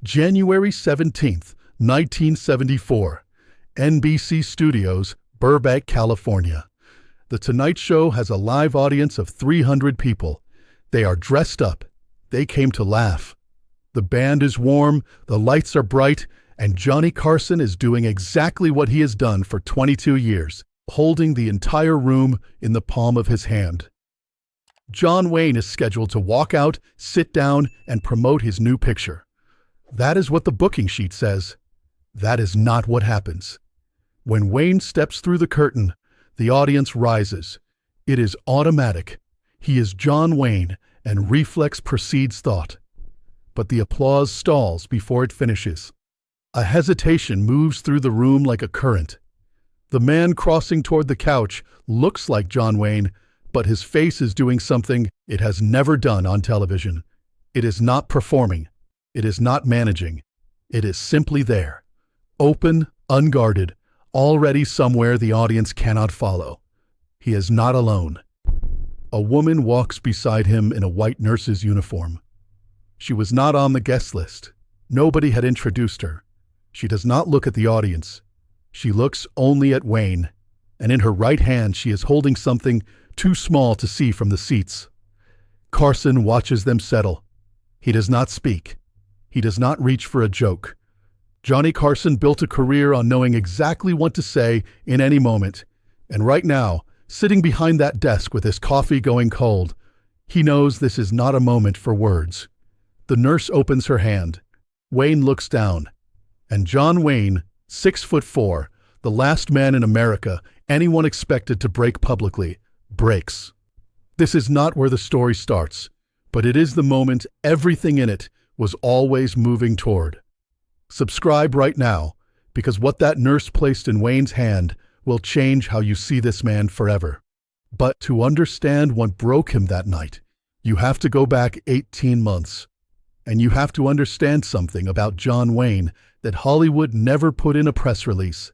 January 17th, 1974. NBC Studios, Burbank, California. The Tonight Show has a live audience of 300 people. They are dressed up. They came to laugh. The band is warm, the lights are bright, and Johnny Carson is doing exactly what he has done for 22 years, holding the entire room in the palm of his hand. John Wayne is scheduled to walk out, sit down, and promote his new picture. That is what the booking sheet says. That is not what happens. When Wayne steps through the curtain, the audience rises. It is automatic. He is John Wayne, and reflex precedes thought. But the applause stalls before it finishes. A hesitation moves through the room like a current. The man crossing toward the couch looks like John Wayne, but his face is doing something it has never done on television. It is not performing. It is not managing. It is simply there. Open, unguarded, already somewhere the audience cannot follow. He is not alone. A woman walks beside him in a white nurse's uniform. She was not on the guest list. Nobody had introduced her. She does not look at the audience. She looks only at Wayne, and in her right hand she is holding something too small to see from the seats. Carson watches them settle. He does not speak. He does not reach for a joke. Johnny Carson built a career on knowing exactly what to say in any moment, and right now, sitting behind that desk with his coffee going cold, he knows this is not a moment for words. The nurse opens her hand. Wayne looks down, and John Wayne, 6'4", the last man in America anyone expected to break publicly, breaks. This is not where the story starts, but it is the moment everything in it was always moving toward. Subscribe right now, because what that nurse placed in Wayne's hand will change how you see this man forever. But to understand what broke him that night, you have to go back 18 months. And you have to understand something about John Wayne that Hollywood never put in a press release.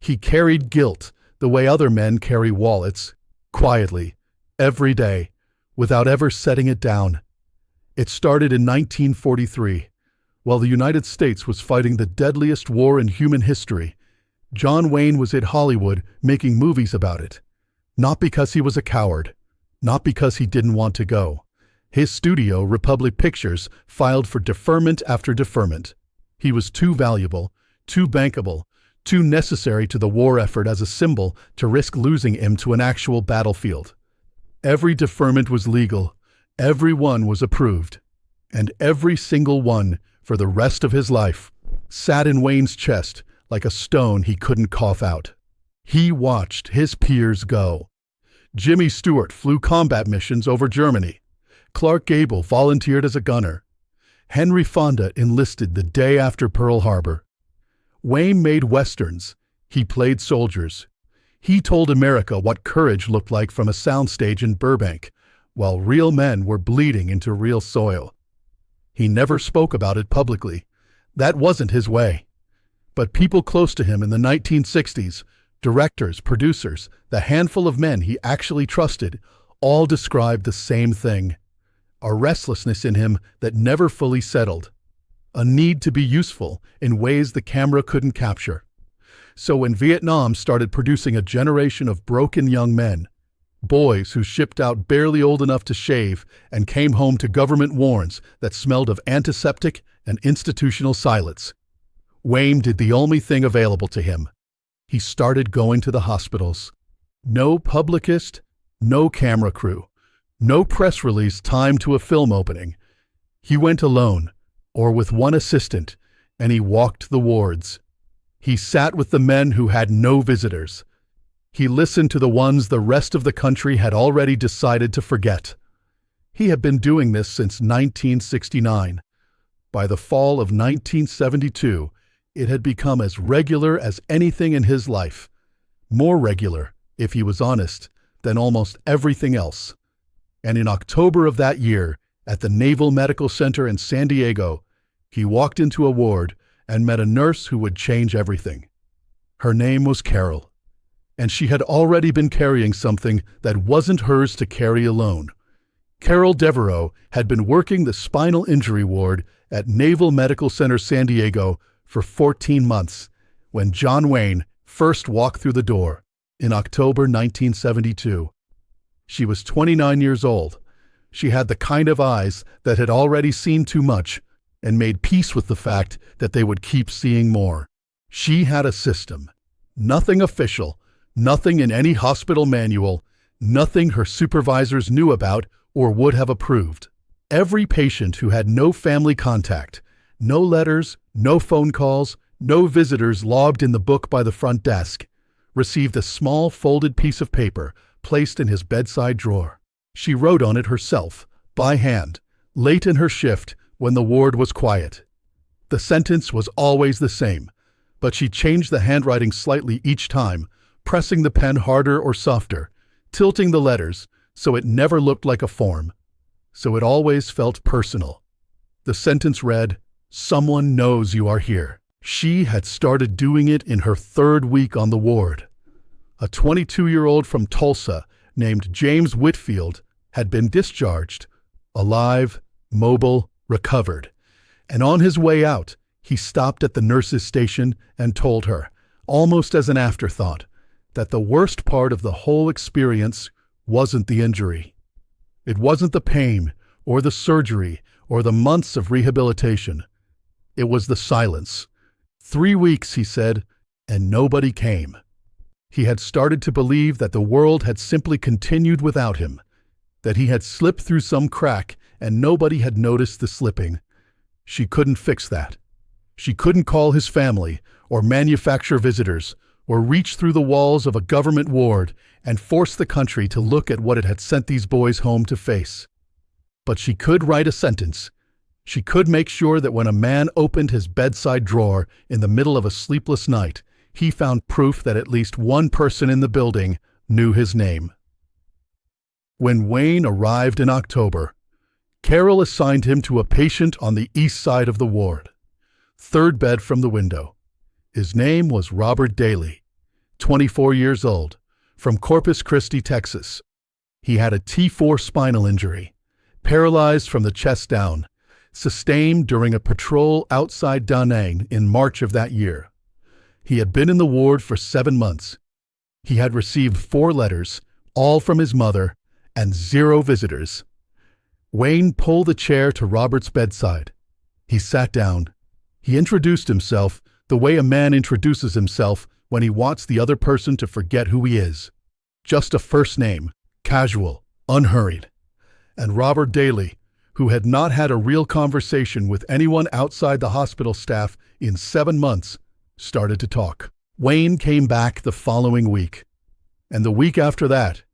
He carried guilt the way other men carry wallets, quietly, every day, without ever setting it down. It started in 1943. While the United States was fighting the deadliest war in human history, John Wayne was at Hollywood making movies about it. Not because he was a coward, not because he didn't want to go. His studio, Republic Pictures, filed for deferment after deferment. He was too valuable, too bankable, too necessary to the war effort as a symbol to risk losing him to an actual battlefield. Every deferment was legal, every one was approved, and every single one, for the rest of his life, sat in Wayne's chest like a stone he couldn't cough out. He watched his peers go. Jimmy Stewart flew combat missions over Germany. Clark Gable volunteered as a gunner. Henry Fonda enlisted the day after Pearl Harbor. Wayne made westerns. He played soldiers. He told America what courage looked like from a soundstage in Burbank, while real men were bleeding into real soil. He never spoke about it publicly. That wasn't his way. But people close to him in the 1960s, directors, producers, the handful of men he actually trusted, all described the same thing. A restlessness in him that never fully settled. A need to be useful in ways the camera couldn't capture. So when Vietnam started producing a generation of broken young men, boys who shipped out barely old enough to shave and came home to government warrants that smelled of antiseptic and institutional silence, Wayne did the only thing available to him. He started going to the hospitals. No publicist, no camera crew, no press release timed to a film opening. He went alone, or with one assistant, and he walked the wards. He sat with the men who had no visitors. He listened to the ones the rest of the country had already decided to forget. He had been doing this since 1969. By the fall of 1972, it had become as regular as anything in his life. More regular, if he was honest, than almost everything else. And in October of that year, at the Naval Medical Center in San Diego, he walked into a ward and met a nurse who would change everything. Her name was Carol, and she had already been carrying something that wasn't hers to carry alone. Carol Devereaux had been working the spinal injury ward at Naval Medical Center San Diego for 14 months when John Wayne first walked through the door in October 1972. She was 29 years old. She had the kind of eyes that had already seen too much and made peace with the fact that they would keep seeing more. She had a system. Nothing official, nothing in any hospital manual, nothing her supervisors knew about or would have approved. Every patient who had no family contact, no letters, no phone calls, no visitors logged in the book by the front desk, received a small folded piece of paper placed in his bedside drawer. She wrote on it herself, by hand, late in her shift when the ward was quiet. The sentence was always the same, but she changed the handwriting slightly each time, pressing the pen harder or softer, tilting the letters so it never looked like a form, so it always felt personal. The sentence read, "Someone knows you are here." She had started doing it in her 3rd week on the ward. A 22-year-old from Tulsa named James Whitfield had been discharged, alive, mobile, recovered, and on his way out, he stopped at the nurse's station and told her, almost as an afterthought, that the worst part of the whole experience wasn't the injury. It wasn't the pain or the surgery or the months of rehabilitation. It was the silence. 3 weeks, he said, and nobody came. He had started to believe that the world had simply continued without him, that he had slipped through some crack and nobody had noticed the slipping. She couldn't fix that. She couldn't call his family or manufacture visitors or reach through the walls of a government ward and force the country to look at what it had sent these boys home to face. But she could write a sentence. She could make sure that when a man opened his bedside drawer in the middle of a sleepless night, he found proof that at least one person in the building knew his name. When Wayne arrived in October, Carol assigned him to a patient on the east side of the ward, 3rd bed from the window. His name was Robert Daly, 24 years old, from Corpus Christi, Texas. He had a T4 spinal injury, paralyzed from the chest down, sustained during a patrol outside Da Nang in March of that year. He had been in the ward for 7 months. He had received 4 letters, all from his mother, and 0 visitors. Wayne pulled the chair to Robert's bedside. He sat down. He introduced himself the way a man introduces himself when he wants the other person to forget who he is. Just a first name, casual, unhurried. And Robert Daly, who had not had a real conversation with anyone outside the hospital staff in 7 months, started to talk. Wayne came back the following week, and the week after that,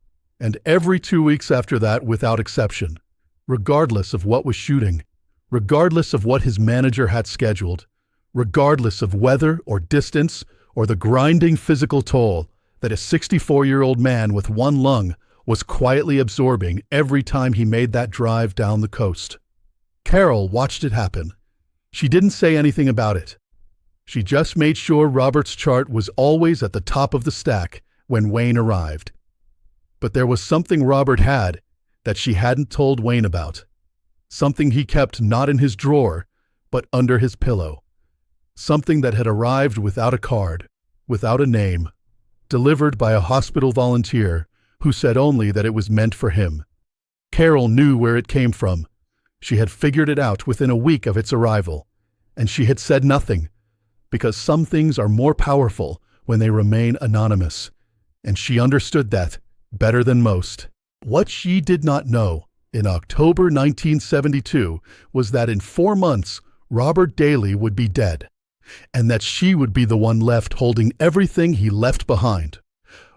and every 2 weeks after that without exception, regardless of what was shooting, regardless of what his manager had scheduled, regardless of weather or distance or the grinding physical toll that a 64-year-old man with 1 lung was quietly absorbing every time he made that drive down the coast. Carol watched it happen. She didn't say anything about it. She just made sure Robert's chart was always at the top of the stack when Wayne arrived. But there was something Robert had that she hadn't told Wayne about. Something he kept not in his drawer, but under his pillow. Something that had arrived without a card, without a name, delivered by a hospital volunteer who said only that it was meant for him. Carol knew where it came from. She had figured it out within a week of its arrival, and she had said nothing, because some things are more powerful when they remain anonymous, and she understood that better than most. What she did not know in October 1972 was that in 4 months, Robert Daly would be dead, and that she would be the one left holding everything he left behind.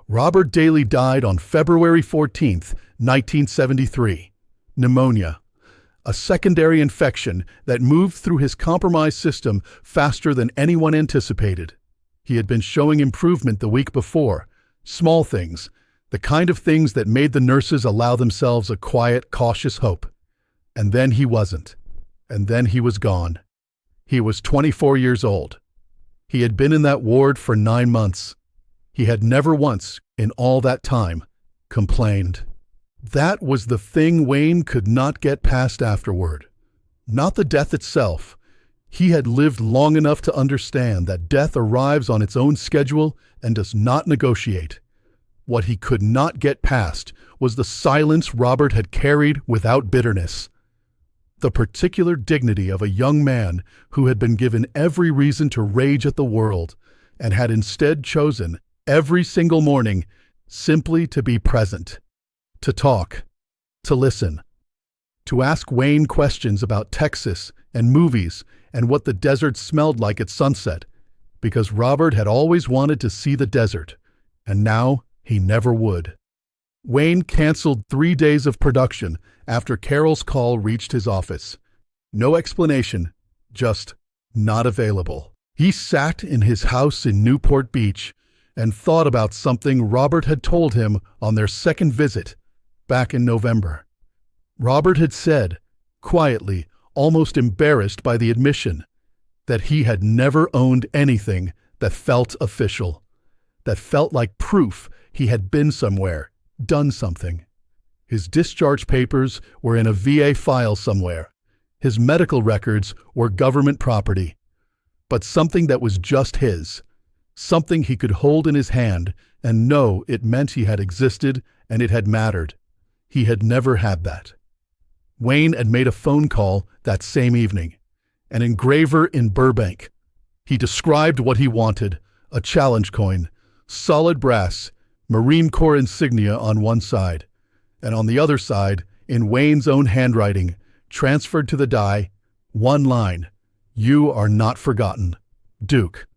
Robert Daly died on February 14, 1973. Pneumonia, a secondary infection that moved through his compromised system faster than anyone anticipated. He had been showing improvement the week before, small things, the kind of things that made the nurses allow themselves a quiet, cautious hope. And then he wasn't. And then he was gone. He was 24 years old. He had been in that ward for 9 months. He had never once, in all that time, complained. That was the thing Wayne could not get past afterward. Not the death itself. He had lived long enough to understand that death arrives on its own schedule and does not negotiate. What he could not get past was the silence Robert had carried without bitterness. The particular dignity of a young man who had been given every reason to rage at the world and had instead chosen, every single morning, simply to be present, to talk, to listen, to ask Wayne questions about Texas and movies and what the desert smelled like at sunset, because Robert had always wanted to see the desert, and now he never would. Wayne canceled 3 days of production after Carol's call reached his office. No explanation, just not available. He sat in his house in Newport Beach and thought about something Robert had told him on their second visit back in November. Robert had said, quietly, almost embarrassed by the admission, that he had never owned anything that felt official, that felt like proof he had been somewhere, done something. His discharge papers were in a VA file somewhere. His medical records were government property. But something that was just his, something he could hold in his hand and know it meant he had existed and it had mattered. He had never had that. Wayne had made a phone call that same evening. An engraver in Burbank. He described what he wanted, a challenge coin, solid brass, Marine Corps insignia on one side, and on the other side, in Wayne's own handwriting, transferred to the die, one line, "You are not forgotten, Duke."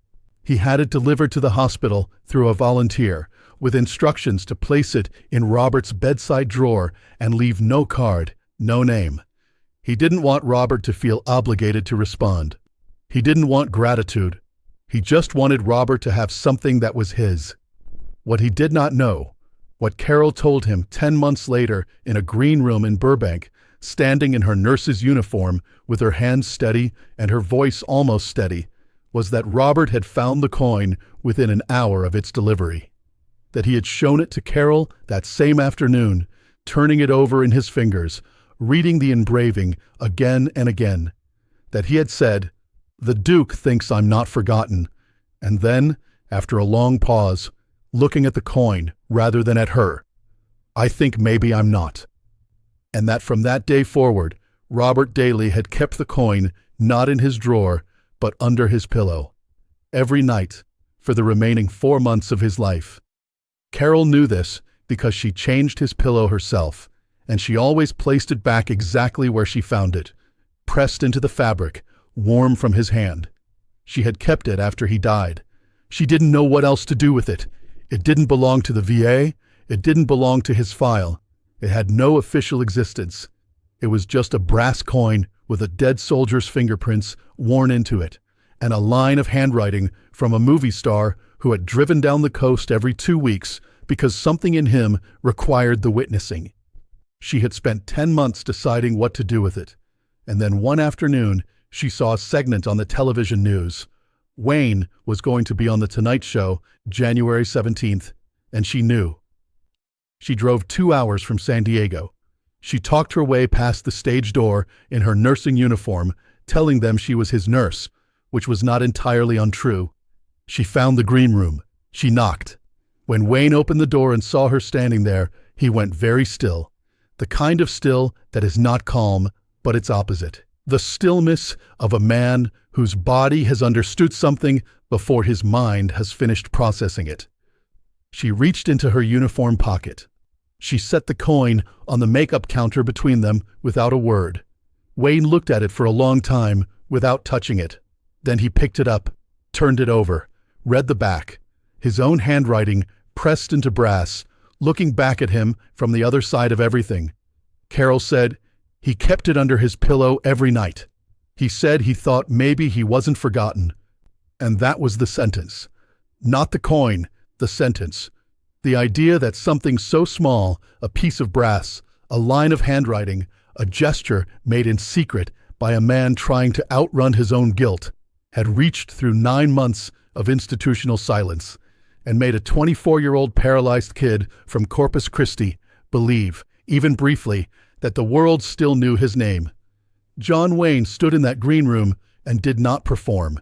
He had it delivered to the hospital through a volunteer, with instructions to place it in Robert's bedside drawer and leave no card, no name. He didn't want Robert to feel obligated to respond. He didn't want gratitude. He just wanted Robert to have something that was his. What he did not know, what Carol told him 10 months later in a green room in Burbank, standing in her nurse's uniform with her hands steady and her voice almost steady, was that Robert had found the coin within an hour of its delivery. That he had shown it to Carol that same afternoon, turning it over in his fingers, reading the engraving again and again. That he had said, "The Duke thinks I'm not forgotten," and then, after a long pause, looking at the coin rather than at her, "I think maybe I'm not." And that from that day forward, Robert Daly had kept the coin not in his drawer, but under his pillow, every night for the remaining 4 months of his life. Carol knew this because she changed his pillow herself, and she always placed it back exactly where she found it, pressed into the fabric, warm from his hand. She had kept it after he died. She didn't know what else to do with it. It didn't belong to the VA. It didn't belong to his file. It had no official existence. It was just a brass coin with a dead soldier's fingerprints worn into it, and a line of handwriting from a movie star who had driven down the coast every 2 weeks because something in him required the witnessing. She had spent 10 months deciding what to do with it, and then one afternoon she saw a segment on the television news. Wayne was going to be on The Tonight Show January 17th, and she knew. She drove 2 hours from San Diego. She talked her way past the stage door in her nursing uniform, telling them she was his nurse, which was not entirely untrue. She found the green room. She knocked. When Wayne opened the door and saw her standing there, he went very still. The kind of still that is not calm, but its opposite. The stillness of a man whose body has understood something before his mind has finished processing it. She reached into her uniform pocket. She set the coin on the makeup counter between them without a word. Wayne looked at it for a long time without touching it. Then he picked it up, turned it over, read the back, his own handwriting pressed into brass, looking back at him from the other side of everything. Carol said he kept it under his pillow every night. He said he thought maybe he wasn't forgotten. And that was the sentence. Not the coin, the sentence. The idea that something so small, a piece of brass, a line of handwriting, a gesture made in secret by a man trying to outrun his own guilt, had reached through 9 months of institutional silence and made a 24-year-old paralyzed kid from Corpus Christi believe, even briefly, that the world still knew his name. John Wayne stood in that green room and did not perform.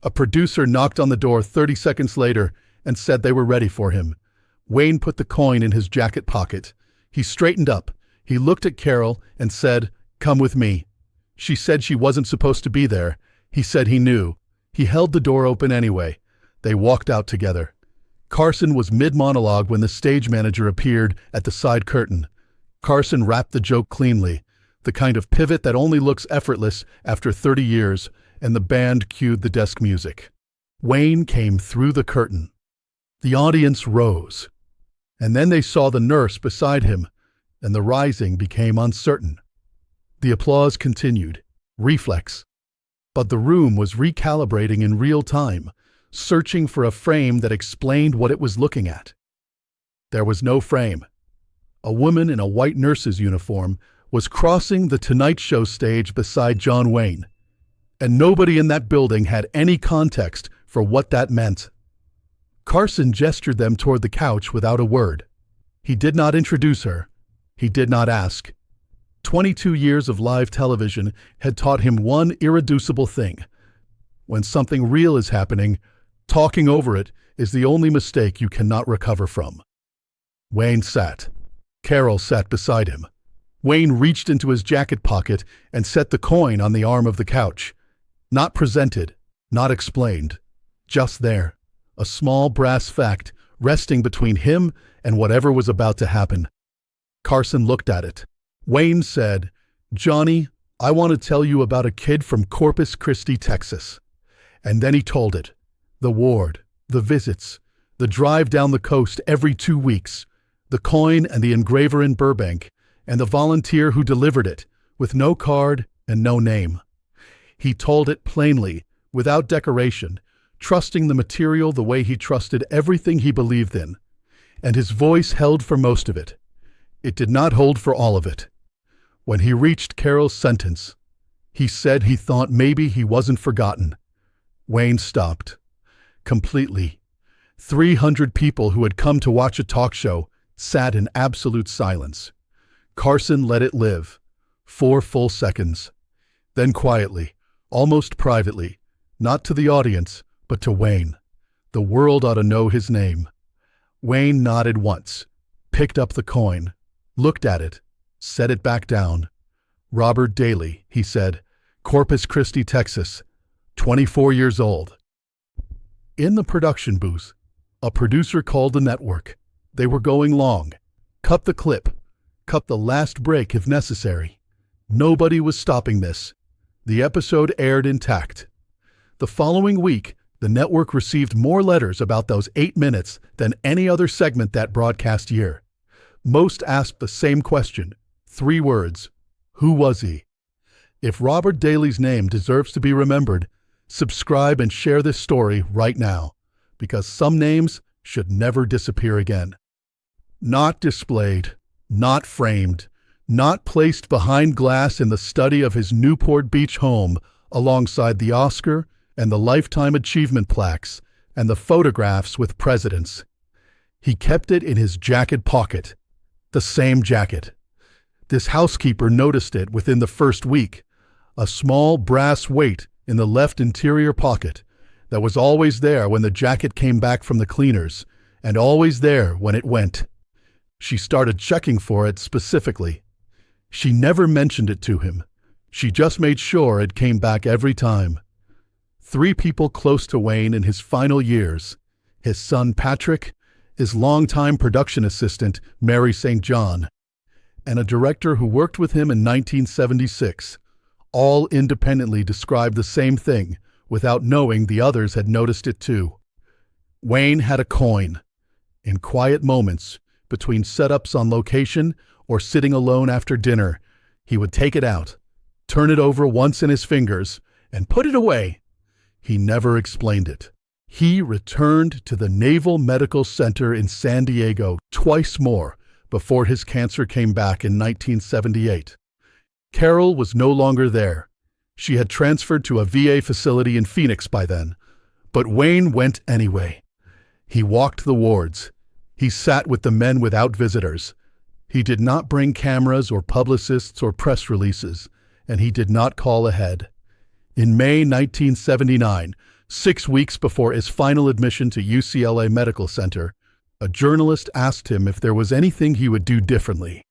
A producer knocked on the door 30 seconds later and said they were ready for him. Wayne put the coin in his jacket pocket. He straightened up. He looked at Carol and said, "Come with me." She said she wasn't supposed to be there. He said he knew. He held the door open anyway. They walked out together. Carson was mid-monologue when the stage manager appeared at the side curtain. Carson wrapped the joke cleanly, the kind of pivot that only looks effortless after 30 years, and the band cued the desk music. Wayne came through the curtain. The audience rose, and then they saw the nurse beside him, and the rising became uncertain. The applause continued, reflex. But the room was recalibrating in real time, searching for a frame that explained what it was looking at. There was no frame. A woman in a white nurse's uniform was crossing the Tonight Show stage beside John Wayne, and nobody in that building had any context for what that meant. Carson gestured them toward the couch without a word. He did not introduce her. He did not ask. 22 years of live television had taught him one irreducible thing. When something real is happening, talking over it is the only mistake you cannot recover from. Wayne sat. Carol sat beside him. Wayne reached into his jacket pocket and set the coin on the arm of the couch. Not presented, not explained, just there. A small brass fact resting between him and whatever was about to happen. Carson looked at it. Wayne said, "Johnny, I want to tell you about a kid from Corpus Christi, Texas." And then he told it. The ward, the visits, the drive down the coast every 2 weeks, the coin and the engraver in Burbank, and the volunteer who delivered it, with no card and no name. He told it plainly, without decoration, trusting the material the way he trusted everything he believed in. And his voice held for most of it. It did not hold for all of it. When he reached Carol's sentence, he said he thought maybe he wasn't forgotten. Wayne stopped. Completely. 300 people who had come to watch a talk show sat in absolute silence. Carson let it live. 4 full seconds. Then quietly, almost privately, not to the audience, but to Wayne. The world ought to know his name. Wayne nodded once, picked up the coin, looked at it, set it back down. "Robert Daly," he said, "Corpus Christi, Texas, 24 years old." In the production booth, a producer called the network. They were going long. Cut the clip. Cut the last break if necessary. Nobody was stopping this. The episode aired intact. The following week, the network received more letters about those 8 minutes than any other segment that broadcast year. Most asked the same question, 3 words. Who was he? If Robert Daly's name deserves to be remembered, subscribe and share this story right now, because some names should never disappear again. Not displayed, not framed, not placed behind glass in the study of his Newport Beach home alongside the Oscar and the Lifetime Achievement plaques and the photographs with presidents. He kept it in his jacket pocket, the same jacket. This housekeeper noticed it within the first week, a small brass weight in the left interior pocket that was always there when the jacket came back from the cleaners and always there when it went. She started checking for it specifically. She never mentioned it to him. She just made sure it came back every time. 3 people close to Wayne in his final years, his son Patrick, his longtime production assistant Mary St. John, and a director who worked with him in 1976, all independently described the same thing without knowing the others had noticed it too. Wayne had a coin. In quiet moments, between setups on location or sitting alone after dinner, he would take it out, turn it over once in his fingers, and put it away. He never explained it. He returned to the Naval Medical Center in San Diego twice more before his cancer came back in 1978. Carol was no longer there. She had transferred to a VA facility in Phoenix by then. But Wayne went anyway. He walked the wards. He sat with the men without visitors. He did not bring cameras or publicists or press releases, and he did not call ahead. In May 1979, 6 weeks before his final admission to UCLA Medical Center, a journalist asked him if there was anything he would do differently.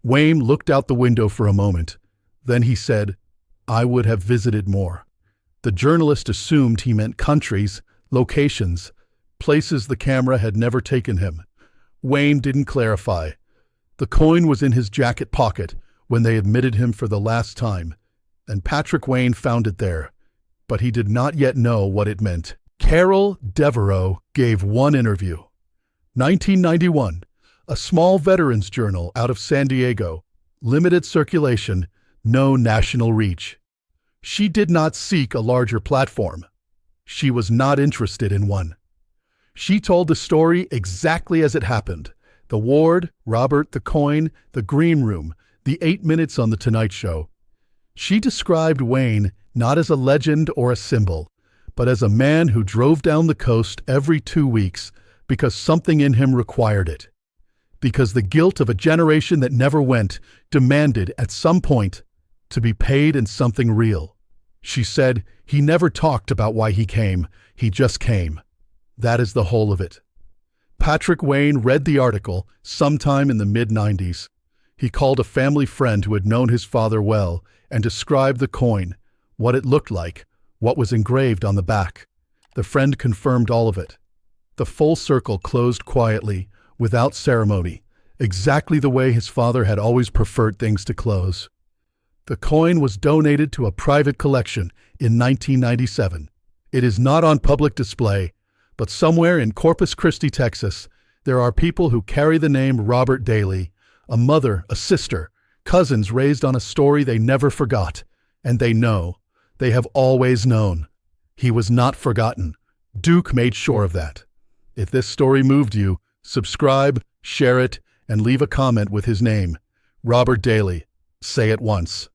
Wayne looked out the window for a moment. Then he said, "I would have visited more." The journalist assumed he meant countries, locations, places the camera had never taken him. Wayne didn't clarify. The coin was in his jacket pocket when they admitted him for the last time, and Patrick Wayne found it there, but he did not yet know what it meant. Carol Devereaux gave one interview. 1991, a small veterans journal out of San Diego, limited circulation, no national reach. She did not seek a larger platform. She was not interested in one. She told the story exactly as it happened. The ward, Robert, the coin, the green room, the 8 minutes on The Tonight Show. She described Wayne not as a legend or a symbol, but as a man who drove down the coast every 2 weeks because something in him required it. Because the guilt of a generation that never went demanded, at some point, to be paid in something real. She said he never talked about why he came, he just came. That is the whole of it. Patrick Wayne read the article sometime in the mid-90s. He called a family friend who had known his father well and described the coin, what it looked like, what was engraved on the back. The friend confirmed all of it. The full circle closed quietly, without ceremony, exactly the way his father had always preferred things to close. The coin was donated to a private collection in 1997. It is not on public display, but somewhere in Corpus Christi, Texas, there are people who carry the name Robert Daly, a mother, a sister, cousins raised on a story they never forgot, and they know, they have always known. He was not forgotten. Duke made sure of that. If this story moved you, subscribe, share it, and leave a comment with his name. Robert Daly. Say it once.